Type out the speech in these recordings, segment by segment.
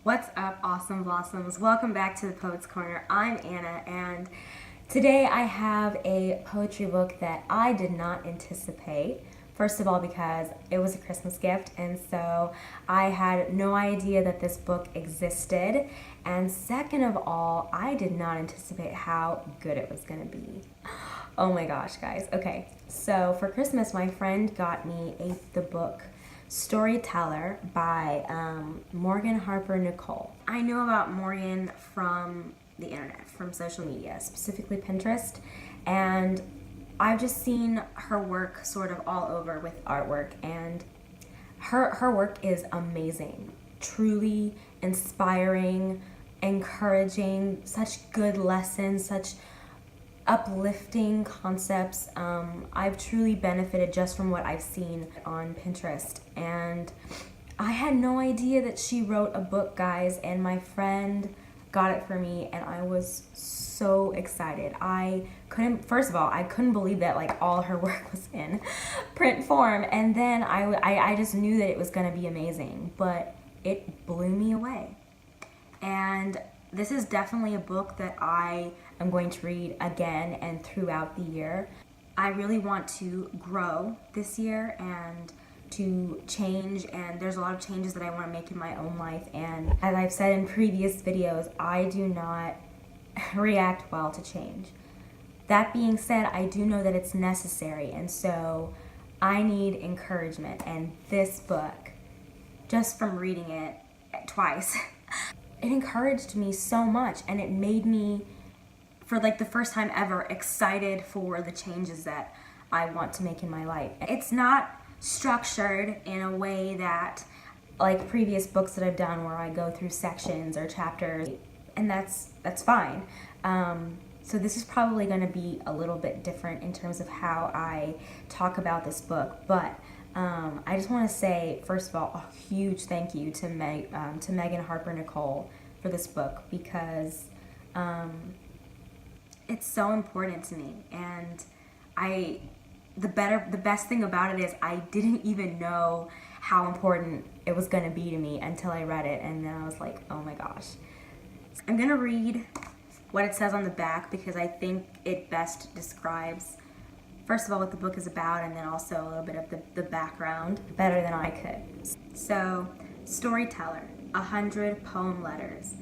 What's up, awesome blossoms? Welcome back to the Poets Corner. I'm Anna, and today I have a poetry book that I did not anticipate. First of all, because it was a Christmas gift, and so I had no idea that this book existed. And second of all, I did not anticipate how good it was gonna be. Oh my gosh, guys. Okay, so for Christmas, my friend got me the book Storyteller by Harper Nicols. I know about Morgan from the internet, from social media, specifically Pinterest, and I've just seen her work sort of all over with artwork, and her work is amazing, truly inspiring, encouraging, such good lessons, such uplifting concepts. I've truly benefited just from what I've seen on Pinterest, and I had no idea that she wrote a book, guys, and my friend got it for me, and I was so excited. First of all, I couldn't believe that like all her work was in print form, and then I just knew that it was gonna be amazing, but it blew me away. And this is definitely a book that I am going to read again and throughout the year. I really want to grow this year and to change, and there's a lot of changes that I want to make in my own life. And as I've said in previous videos, I do not react well to change. That being said, I do know that it's necessary, and so I need encouragement. And this book, just from reading it twice, it encouraged me so much, and it made me, for like the first time ever, excited for the changes that I want to make in my life. It's not structured in a way that like previous books that I've done where I go through sections or chapters, and that's fine. So this is probably going to be a little bit different in terms of how I talk about this book, but I just want to say, first of all, a huge thank you to Harper Nicols for this book, because it's so important to me. And the best thing about it is I didn't even know how important it was going to be to me until I read it, and then I was like, oh my gosh. I'm going to read what it says on the back because I think it best describes, first of all, what the book is about, and then also a little bit of the background better than I could. So, Storyteller, 100 poem letters.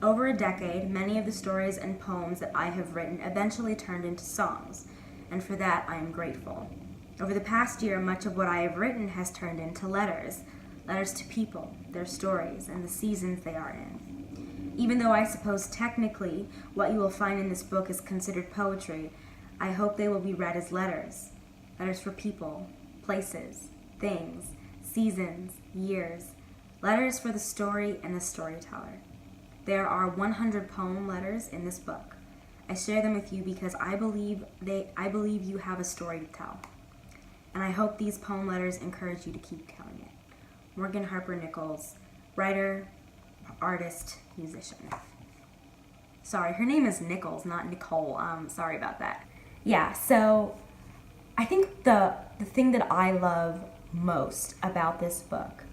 Over a decade, many of the stories and poems that I have written eventually turned into songs, and for that I am grateful. Over the past year, much of what I have written has turned into letters to people, their stories, and the seasons they are in. Even though I suppose technically what you will find in this book is considered poetry, I hope they will be read as letters for people, places, things, seasons, years, letters for the story and the storyteller. There are 100 poem letters in this book. I share them with you because I believe you have a story to tell. And I hope these poem letters encourage you to keep telling it. Harper Nicols, writer, artist, musician. Sorry, her name is Nicols, not Nicole. Sorry about that. Yeah, so I think the thing that I love most about this book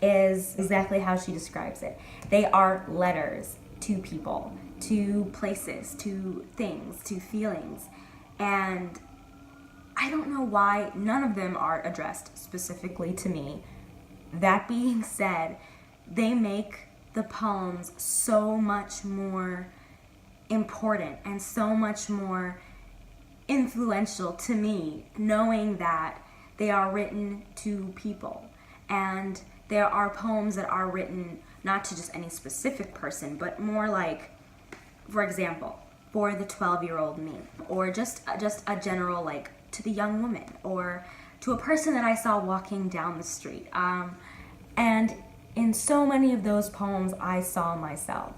is exactly how she describes it. They are letters to people, to places, to things, to feelings. And I don't know why none of them are addressed specifically to me. That being said, they make the poems so much more important and so much more influential to me, knowing that they are written to people. And there are poems that are written not to just any specific person, but more like, for example, for the 12-year-old me, or just a general, like, to the young woman, or to a person that I saw walking down the street. And in so many of those poems, I saw myself,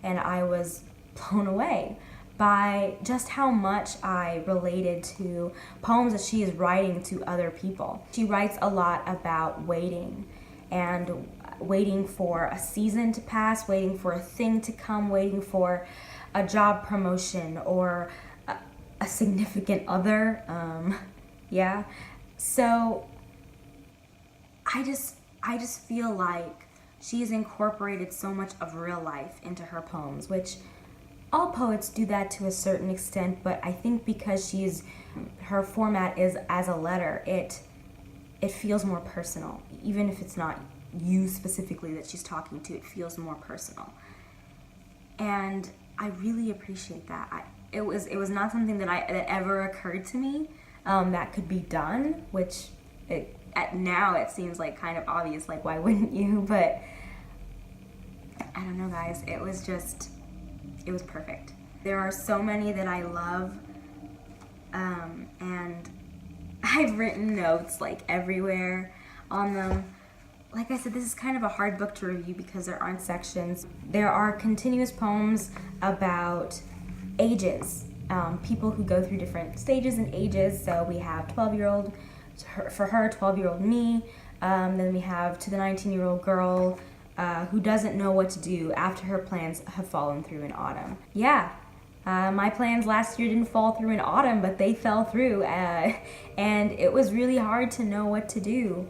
and I was blown away by just how much I related to poems that she is writing to other people. She writes a lot about waiting, and waiting for a season to pass, waiting for a thing to come, waiting for a job promotion or a significant other. So I just feel like she has incorporated so much of real life into her poems, which all poets do that to a certain extent, but I think because her format is as a letter, it feels more personal. Even if it's not you specifically that she's talking to, it feels more personal. And I really appreciate that. It was not something that ever occurred to me that could be done, which now it seems like kind of obvious, like why wouldn't you? But I don't know, guys, it was perfect. There are so many that I love, and I've written notes like everywhere on them. Like I said, this is kind of a hard book to review because there aren't sections. There are continuous poems about ages, people who go through different stages and ages. So we have 12-year-old, for her, 12-year-old me. Then we have to the 19-year-old girl who doesn't know what to do after her plans have fallen through in autumn. Yeah, my plans last year didn't fall through in autumn, but they fell through, and it was really hard to know what to do,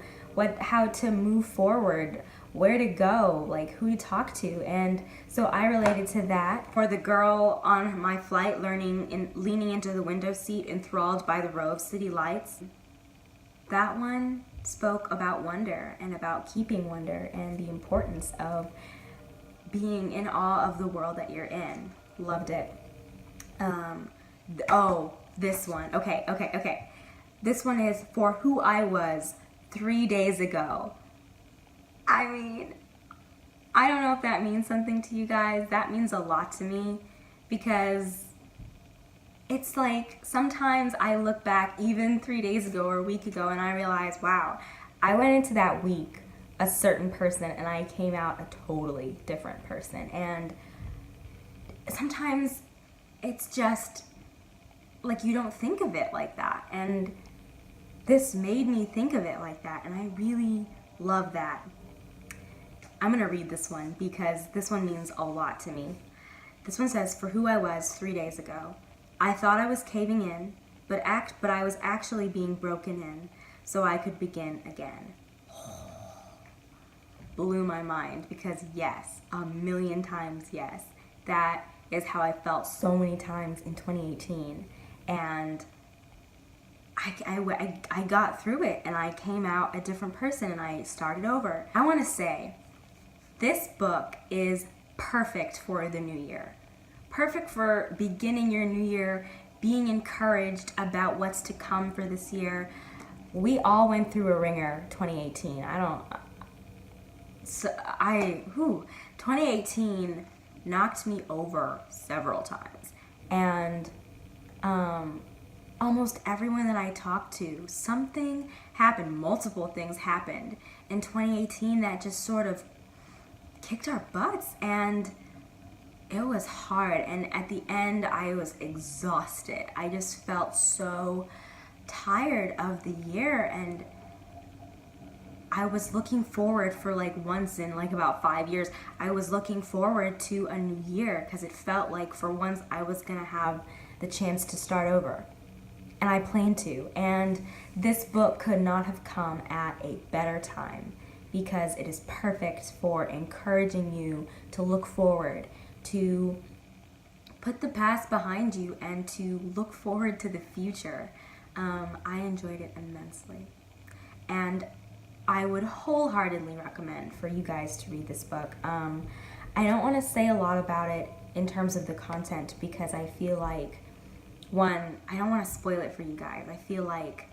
how to move forward, where to go, like who to talk to. And so I related to that. For the girl on my flight leaning into the window seat, enthralled by the row of city lights, that one spoke about wonder and about keeping wonder and the importance of being in awe of the world that you're in. Loved it. This one. Okay. This one is For Who I Was 3 days ago. I mean, I don't know if that means something to you guys. That means a lot to me because it's like sometimes I look back even 3 days ago or a week ago and I realize, wow, I went into that week a certain person and I came out a totally different person. And sometimes it's just like you don't think of it like that. And this made me think of it like that, and I really love that. I'm gonna read this one because this one means a lot to me. This one says, For who I was 3 days ago. I thought I was caving in, but I was actually being broken in, so I could begin again. Blew my mind because yes, a million times yes. That is how I felt so many times in 2018, and I got through it and I came out a different person and I started over. I want to say this book is perfect for the new year. Perfect for beginning your new year, being encouraged about what's to come for this year. We all went through a ringer 2018. 2018 knocked me over several times. And almost everyone that I talked to, something happened, multiple things happened in 2018 that just sort of kicked our butts, and it was hard. And at the end, I was exhausted. I just felt so tired of the year, and I was looking forward for once in about 5 years, I was looking forward to a new year because it felt like for once I was gonna have the chance to start over. And I planned to. And this book could not have come at a better time because it is perfect for encouraging you to look forward, to put the past behind you, and to look forward to the future. I enjoyed it immensely. And I would wholeheartedly recommend for you guys to read this book. I don't want to say a lot about it in terms of the content because I feel like, one, I don't want to spoil it for you guys. I feel like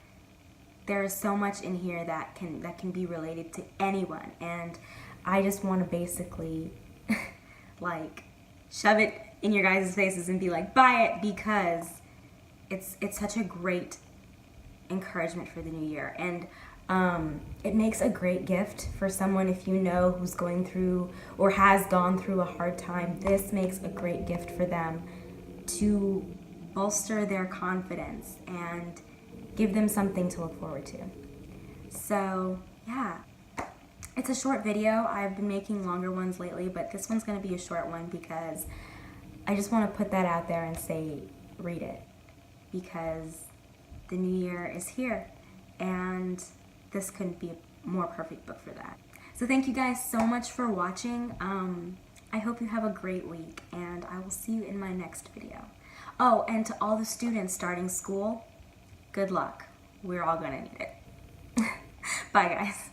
there is so much in here that can be related to anyone, and I just want to basically shove it in your guys' faces and be like, buy it, because it's such a great encouragement for the new year. And it makes a great gift for someone if you know who's going through or has gone through a hard time. This makes a great gift for them to bolster their confidence and give them something to look forward to. So yeah, it's a short video. I've been making longer ones lately, but this one's going to be a short one because I just want to put that out there and say read it, because the new year is here and this couldn't be a more perfect book for that. So thank you guys so much for watching. I hope you have a great week, and I will see you in my next video. Oh, and to all the students starting school, good luck. We're all gonna need it. Bye, guys.